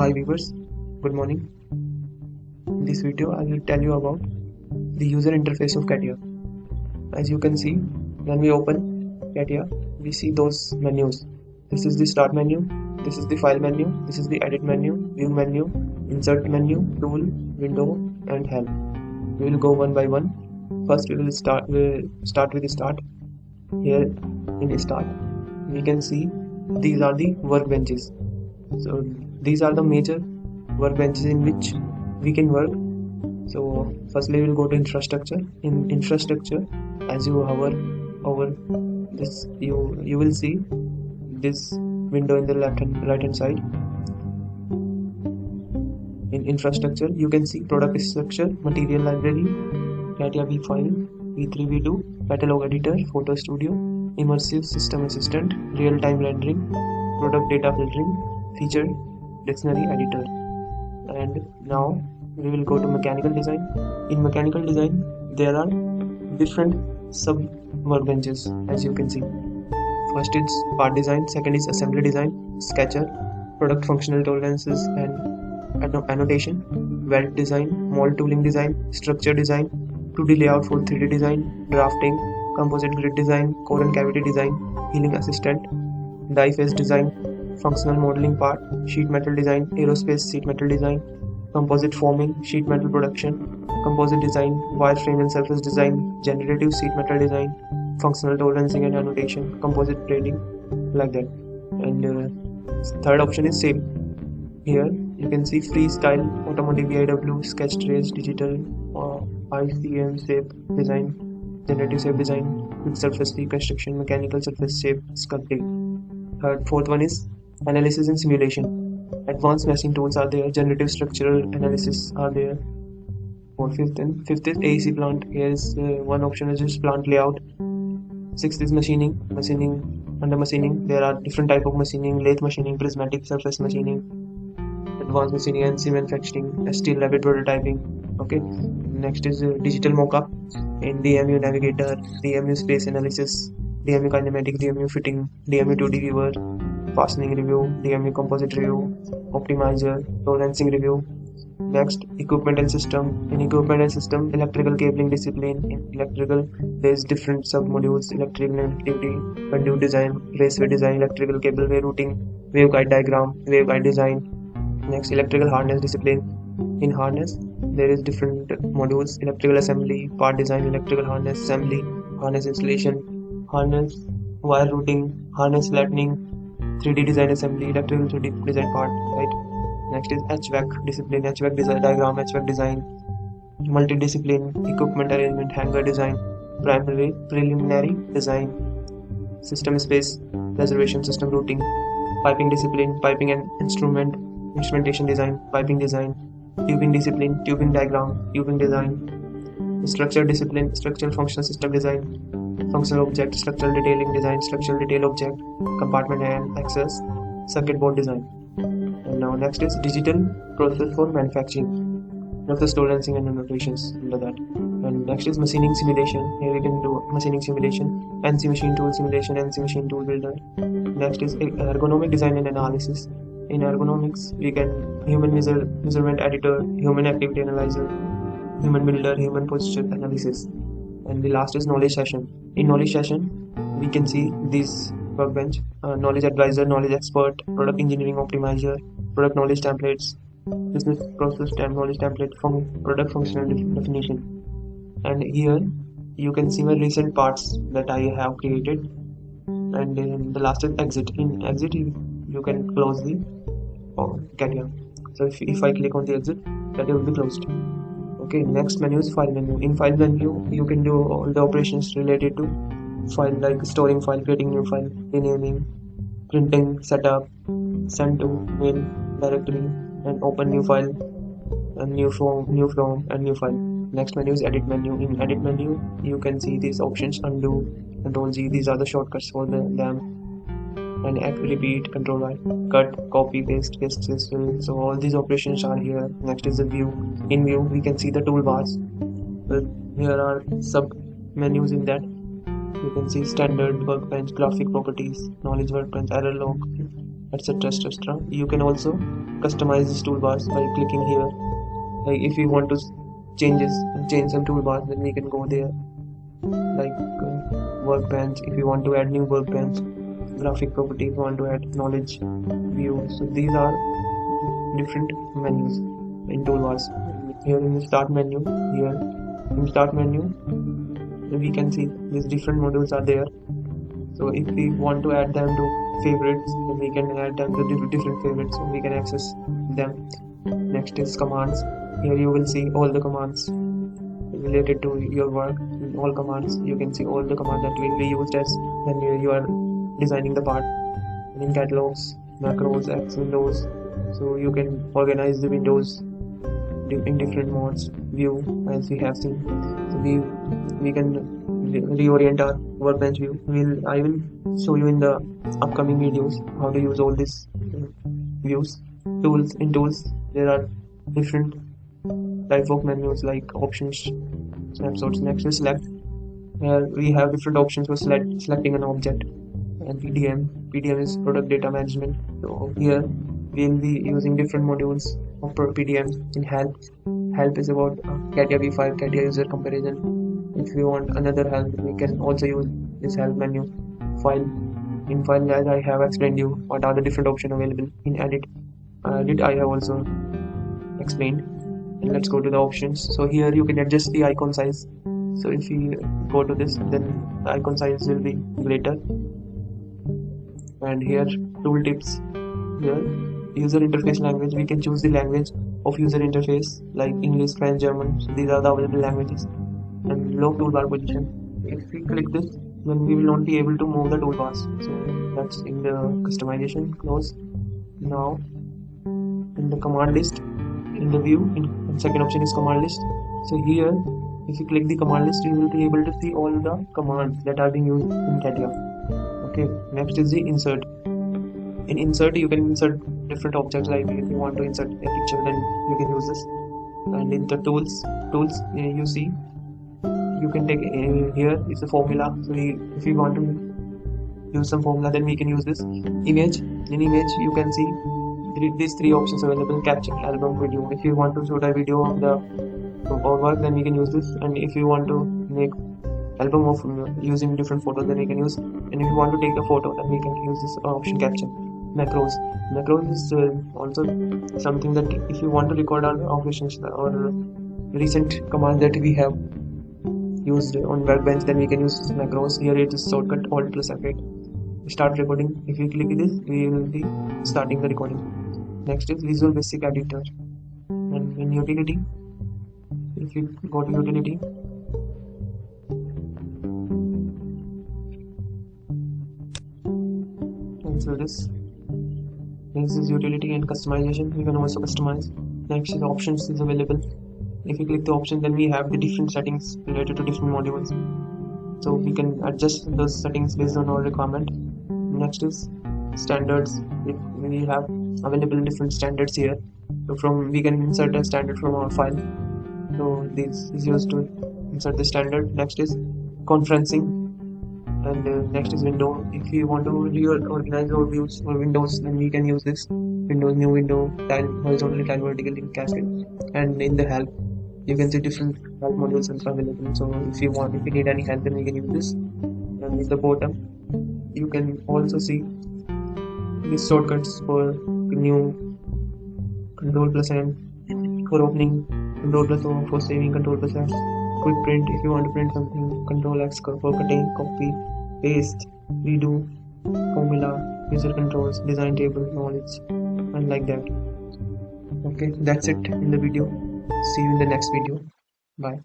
Hi viewers, good morning. In this video I will tell you about the user interface of CATIA. As you can see, when we open CATIA, we see those menus. This is the start menu, this is the file menu, this is the edit menu, view menu, insert menu, tool, window and help. We will go one by one. First we will start with the start. Here in start we can see these are the workbenches. So these are the major workbenches in which we can work. So firstly we will go to infrastructure. In infrastructure, as you hover over this, you will see this window in the right hand side. In infrastructure you can see product structure, material library, CATIA V5, V3, V2, catalog editor, photo studio, immersive system assistant, real-time rendering, product data filtering, feature dictionary editor. And now we will go to mechanical design. In mechanical design there are different sub workbenches, as you can see. First is part design, second is assembly design, sketcher, product functional tolerances and annotation, weld design, mold tooling design, structure design, 2D layout for 3D design, drafting, composite grid design, core and cavity design, healing assistant, die phase design, functional modeling part, sheet metal design, aerospace sheet metal design, composite forming, sheet metal production, composite design, wireframe and surface design, generative sheet metal design, functional tolerancing and annotation, composite braiding, like that. And third option is same. Here you can see freestyle, automotive VIW, sketch trace, digital, ICM shape design, generative shape design, quick surface reconstruction, mechanical surface shape sculpting. Fourth one is analysis and simulation. Advanced meshing tools are there, generative structural analysis are there. For fifth is AEC plant. Here is one option is just plant layout. Sixth is machining. Under machining there are different type of machining: lathe machining, prismatic surface machining, advanced machining, NC manufacturing, steel rapid prototyping. Okay, next is digital mockup in DMU navigator, DMU space analysis, DMU kinematic, DMU fitting, DMU 2D viewer, fastening review, DMU composite review, optimizer, tolerancing review. Next, equipment and system. In equipment and system, electrical cabling discipline. In electrical, there is different sub-modules: electrical activity, conduit design, raceway design, electrical cableway routing, waveguide diagram, waveguide design. Next, electrical harness discipline. In harness, there is different modules: electrical assembly, part design, electrical harness assembly, harness installation, harness wire routing, harness flattening, 3D design assembly, electrical 3D design part, right? Next is HVAC discipline, HVAC design diagram, HVAC design, multidiscipline, equipment arrangement, hangar design, preliminary design, system space reservation, system routing, piping discipline, piping and instrumentation design, piping design, tubing discipline, tubing diagram, tubing design, structure discipline, structural functional system design, functional object, structural detailing design, structural detail object, compartment and access, circuit board design. And now next is digital process for manufacturing, process tolerancing and annotations under that. And next is machining simulation. Here we can do machining simulation, NC machine tool simulation, NC machine tool builder. Next is ergonomic design and analysis. In ergonomics we can human measurement editor, human activity analyzer, human builder, human posture analysis. And the last is knowledge session. In knowledge session we can see these workbench: knowledge advisor, knowledge expert, product engineering optimizer, product knowledge templates, business process knowledge template, product functional definition. And here you can see my recent parts that I have created. And the last is exit. In exit you can close the CATIA. So if I click on the exit, CATIA will be closed. Okay, next menu is file menu. In file menu you can do all the operations related to file, like storing file, creating new file, renaming, printing, setup, send to mail directory, and open new file, and new from and new file. Next menu is edit menu. In edit menu you can see these options: undo, Ctrl Z, these are the shortcuts for them, and repeat, Ctrl Y, cut, copy, paste, fill. So all these operations are here. Next is the view. In view we can see the toolbars. Here are sub menus in that. You can see standard, workbench, graphic properties, knowledge workbench, error log, etc, etc. You can also customize these toolbars by clicking here. Like if you want to change some toolbars, then we can go there. Like workbench, if you want to add new workbench, graphic property, if you want to add knowledge view. So these are different menus in toolbars. Here in the start menu, we can see these different modules are there. So if we want to add them to favorites, then we can add them to different favorites, so we can access them. Next is commands. Here you will see all the commands related to your work. In all commands, you can see all the commands that will be used as when you are designing the part. And in catalogs, macros, X windows, so you can organize the windows in different modes, view, as we have seen. So we can reorient our workbench view. I will show you in the upcoming videos how to use all these views. In tools there are different type of menus like options, snapshots. Next is select. Here we have different options for selecting an object. And PDM is product data management. So here we will be using different modules of PDM. In help is about CATIA V5 CATIA user comparison. If you want another help, we can also use this help menu. In file, as I have explained you what are the different options available. In edit I have also explained. And let's go to the options. So here you can adjust the icon size. So if you go to this, then the icon size will be greater. And here tooltips. Here user interface language, we can choose the language of user interface like English, French, German. So these are the available languages. And lock toolbar position, if we click this, then we will not be able to move the toolbars. So that's in the customization. Close. Now in the command list, in the view, in second option is command list. So here if you click the command list, you will be able to see all the commands that are being used in CATIA. Okay, next is the insert. In insert you can insert different objects, like if you want to insert a picture, then you can use this. And in the tools you see you can take here is a formula. So if you want to use some formula, then we can use this. Image. In image you can see these three options available: capture, album, video. If you want to shoot a video of the work, then we can use this. And if you want to make album of using different photos, then we can use. And if you want to take a photo, then we can use this option, capture. Macros is also something that if you want to record our operations or recent commands that we have used on Workbench, then we can use macros. Here it is shortcut Alt plus F8. Start recording. If we click this, we will be starting the recording. Next is Visual Basic Editor. And in utility, if you go to utility, and so this is utility and customization. You can also customize. Next is options is available. If you click the option, then we have the different settings related to different modules. So we can adjust those settings based on our requirement. Next is standards. We have available different standards here. So we can insert a standard from our file. So this is used to insert the standard. Next is conferencing. And next is window. If you want to reorganize our views or windows, then we can use this. Windows, new window, tile, horizontally, tile, vertically, cascade. And in the help, you can see different help modules also available. So if you need any help, then we can use this. And in the bottom, you can also see these shortcuts for new, Control plus N for opening, Control plus O for saving, Control plus F. Quick print, if you want to print something, Control X for cutting, copy, paste, redo, formula, user controls, design table, knowledge, and like that. Okay, that's it in the video. See you in the next video. Bye.